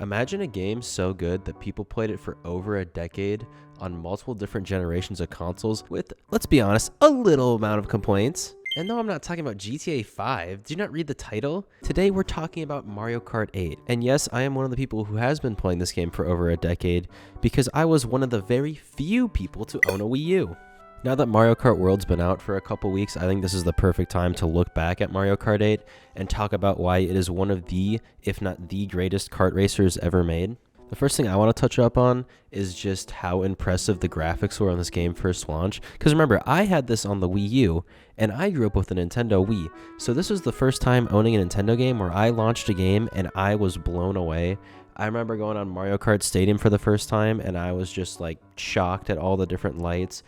Imagine a game so good that people played it for over a decade on multiple different generations of consoles with, let's be honest, a little amount of complaints. And no, I'm not talking about GTA 5. Did you not read the title? Today we're talking about Mario Kart 8. And yes, I am one of the people who has been playing this game for over a decade because I was one of the very few people to own a Wii U. Now that Mario Kart World's been out for a couple weeks, I think this is the perfect time to look back at Mario Kart 8 and talk about why it is one of the, if not the greatest kart racers ever made. The first thing I want to touch up on is just how impressive the graphics were on this game first launch. Because remember, I had this on the Wii U, and I grew up with a Nintendo Wii. So this was the first time owning a Nintendo game where I launched a game and I was blown away. I remember going on Mario Kart Stadium for the first time, and I was just like shocked at all the different lights.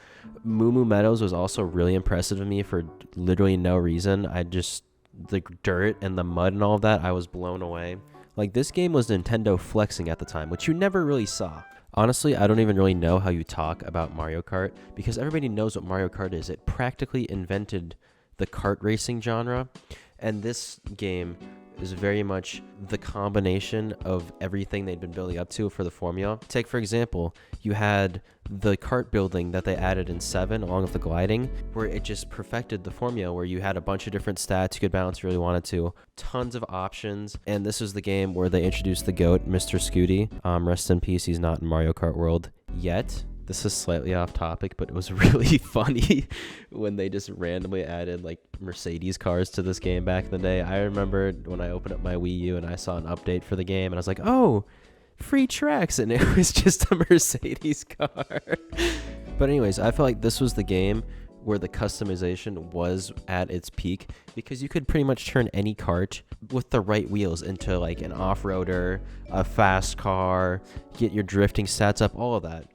Moo Moo Meadows was also really impressive to me for literally no reason. The dirt and the mud and all of that, I was blown away. Like, this game was Nintendo flexing at the time, which you never really saw. Honestly, I don't even really know how you talk about Mario Kart because everybody knows what Mario Kart is. It practically invented the kart racing genre, and this game is very much the combination of everything they'd been building up to for the formula. Take, for example, you had the kart building that they added in 7 along with the gliding, where it just perfected the formula where you had a bunch of different stats you could balance if you really wanted to, tons of options. And this is the game where they introduced the GOAT, Mr. Scooty. Rest in peace, he's not in Mario Kart World yet. This is slightly off topic, but it was really funny when they just randomly added like Mercedes cars to this game back in the day. I remember when I opened up my Wii U and I saw an update for the game and I was like, oh, free tracks, and it was just a Mercedes car. But anyways, I felt like this was the game where the customization was at its peak because you could pretty much turn any kart with the right wheels into like an off-roader, a fast car, get your drifting stats up, all of that.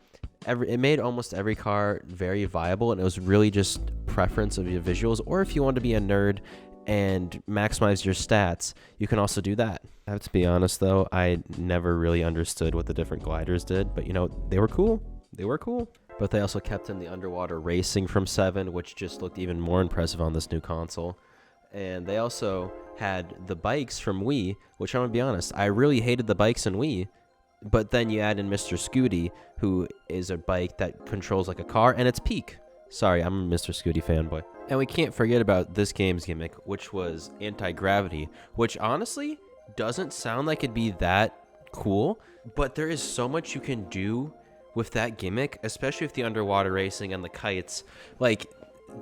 It made almost every car very viable, and it was really just preference of your visuals, or if you want to be a nerd and maximize your stats, you can also do that. I have to be honest though, I never really understood what the different gliders did, but they were cool. But they also kept in the underwater racing from 7, which just looked even more impressive on this new console. And they also had the bikes from Wii, which I'm gonna be honest, I really hated the bikes in Wii. But then you add in Mr. Scooty, who is a bike that controls like a car, and it's peak. Sorry, I'm a Mr. Scooty fanboy. And we can't forget about this game's gimmick, which was anti-gravity, which honestly doesn't sound like it'd be that cool, but there is so much you can do with that gimmick, especially with the underwater racing and the kites. Like,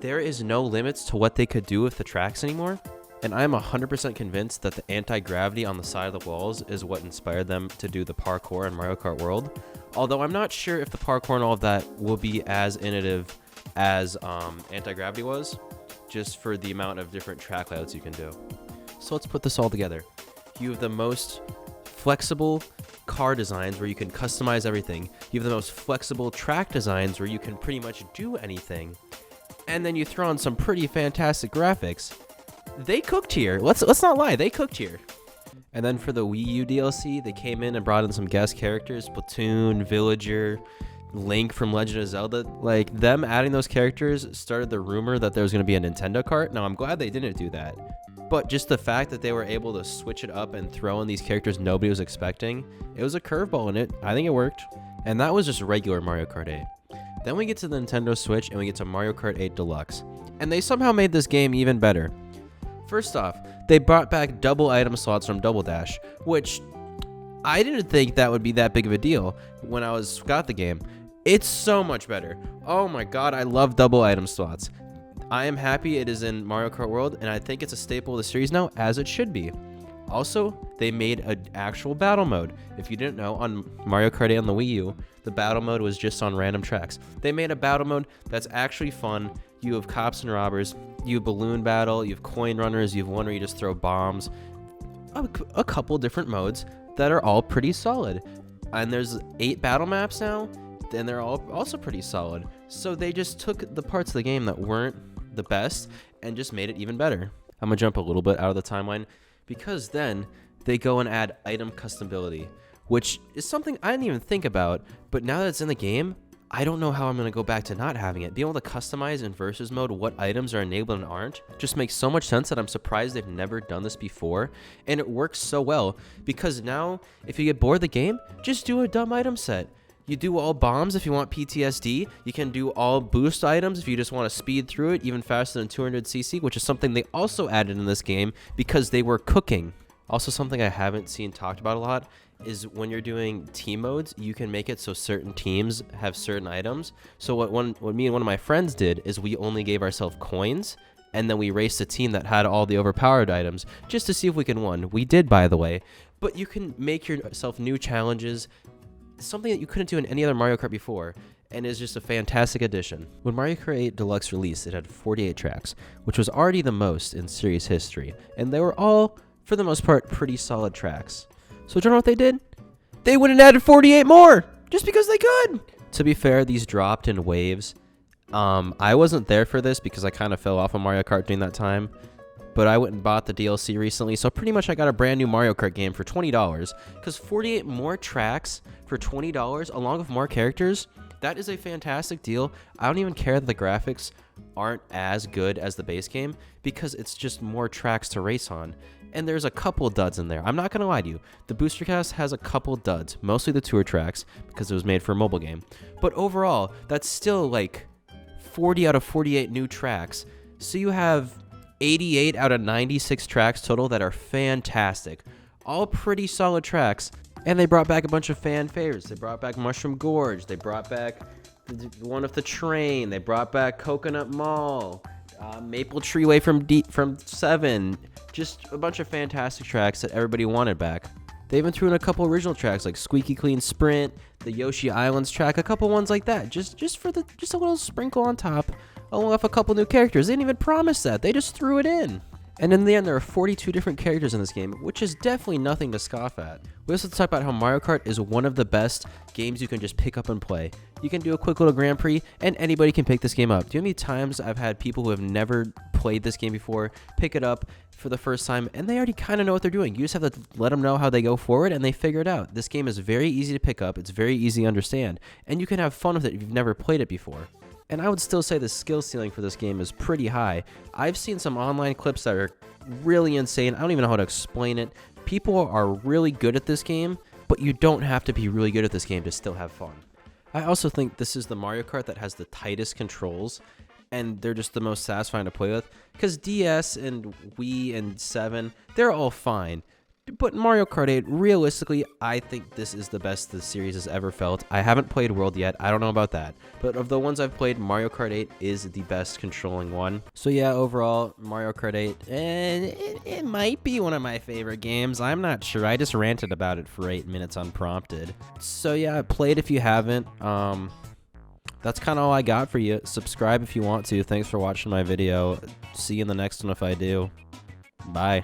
there is no limits to what they could do with the tracks anymore. And I'm 100% convinced that the anti-gravity on the side of the walls is what inspired them to do the parkour in Mario Kart World. Although I'm not sure if the parkour and all of that will be as innovative as anti-gravity was, just for the amount of different track layouts you can do. So let's put this all together. You have the most flexible car designs where you can customize everything. You have the most flexible track designs where you can pretty much do anything. And then you throw on some pretty fantastic graphics. They cooked here. Let's not lie. They cooked here. And then for the Wii U DLC, they came in and brought in some guest characters: Splatoon, Villager, Link from Legend of Zelda. Like, them adding those characters started the rumor that there was going to be a Nintendo kart. Now, I'm glad they didn't do that. But just the fact that they were able to switch it up and throw in these characters nobody was expecting, it was a curveball in it. I think it worked. And that was just regular Mario Kart 8. Then we get to the Nintendo Switch and we get to Mario Kart 8 Deluxe. And they somehow made this game even better. First off, they brought back double item slots from Double Dash, which I didn't think that would be that big of a deal when I got the game. It's so much better. Oh my god, I love double item slots. I am happy it is in Mario Kart World, and I think it's a staple of the series now, as it should be. Also, they made an actual battle mode. If you didn't know, on Mario Kart 8 on the Wii U, the battle mode was just on random tracks. They made a battle mode that's actually fun. You have cops and robbers, you have balloon battle, you have coin runners, you have one where you just throw bombs. A couple different modes that are all pretty solid. And there's 8 battle maps now, and they're all also pretty solid. So they just took the parts of the game that weren't the best and just made it even better. I'm gonna jump a little bit out of the timeline, because then they go and add item customability, which is something I didn't even think about, but now that it's in the game, I don't know how I'm going to go back to not having it. Being able to customize in versus mode what items are enabled and aren't just makes so much sense that I'm surprised they've never done this before. And it works so well because now if you get bored of the game, just do a dumb item set. You do all bombs if you want PTSD. You can do all boost items if you just want to speed through it even faster than 200cc, which is something they also added in this game because they were cooking. Also, something I haven't seen talked about a lot is when you're doing team modes, you can make it so certain teams have certain items. So what me and one of my friends did is we only gave ourselves coins, and then we raced a team that had all the overpowered items just to see if we can win. We did, by the way. But you can make yourself new challenges, something that you couldn't do in any other Mario Kart before, and is just a fantastic addition. When Mario Kart 8 Deluxe released, it had 48 tracks, which was already the most in series history, and they were all, for the most part, pretty solid tracks. So do you know what they did? They went and added 48 more, just because they could! To be fair, these dropped in waves. I wasn't there for this because I kind of fell off of Mario Kart during that time, but I went and bought the DLC recently, so pretty much I got a brand new Mario Kart game for $20, because 48 more tracks for $20 along with more characters, that is a fantastic deal. I don't even care that the graphics aren't as good as the base game, because it's just more tracks to race on. And there's a couple duds in there. I'm not going to lie to you. The Booster Cast has a couple duds, mostly the tour tracks, because it was made for a mobile game. But overall, that's still like 40 out of 48 new tracks. So you have 88 out of 96 tracks total that are fantastic. All pretty solid tracks. And they brought back a bunch of fan favorites. They brought back Mushroom Gorge. They brought back one of the train. They brought back Coconut Mall. Maple Treeway from 7. Just a bunch of fantastic tracks that everybody wanted back. They even threw in a couple original tracks like Squeaky Clean Sprint, the Yoshi Islands track, a couple ones like that. Just a little sprinkle on top, along with a couple new characters. They didn't even promise that. They just threw it in. And in the end, there are 42 different characters in this game, which is definitely nothing to scoff at. We also talk about how Mario Kart is one of the best games you can just pick up and play. You can do a quick little Grand Prix, and anybody can pick this game up. Do you know how many times I've had people who have never played this game before pick it up for the first time, and they already kind of know what they're doing? You just have to let them know how they go forward, and they figure it out. This game is very easy to pick up. It's very easy to understand, and you can have fun with it if you've never played it before. And I would still say the skill ceiling for this game is pretty high. I've seen some online clips that are really insane. I don't even know how to explain it. People are really good at this game, but you don't have to be really good at this game to still have fun. I also think this is the Mario Kart that has the tightest controls, and they're just the most satisfying to play with, because DS and Wii and 7, they're all fine. But Mario Kart 8, realistically, I think this is the best the series has ever felt. I haven't played World yet. I don't know about that. But of the ones I've played, Mario Kart 8 is the best controlling one. So yeah, overall, Mario Kart 8, it might be one of my favorite games. I'm not sure. I just ranted about it for 8 minutes unprompted. So yeah, play it if you haven't. That's kind of all I got for you. Subscribe if you want to. Thanks for watching my video. See you in the next one if I do. Bye.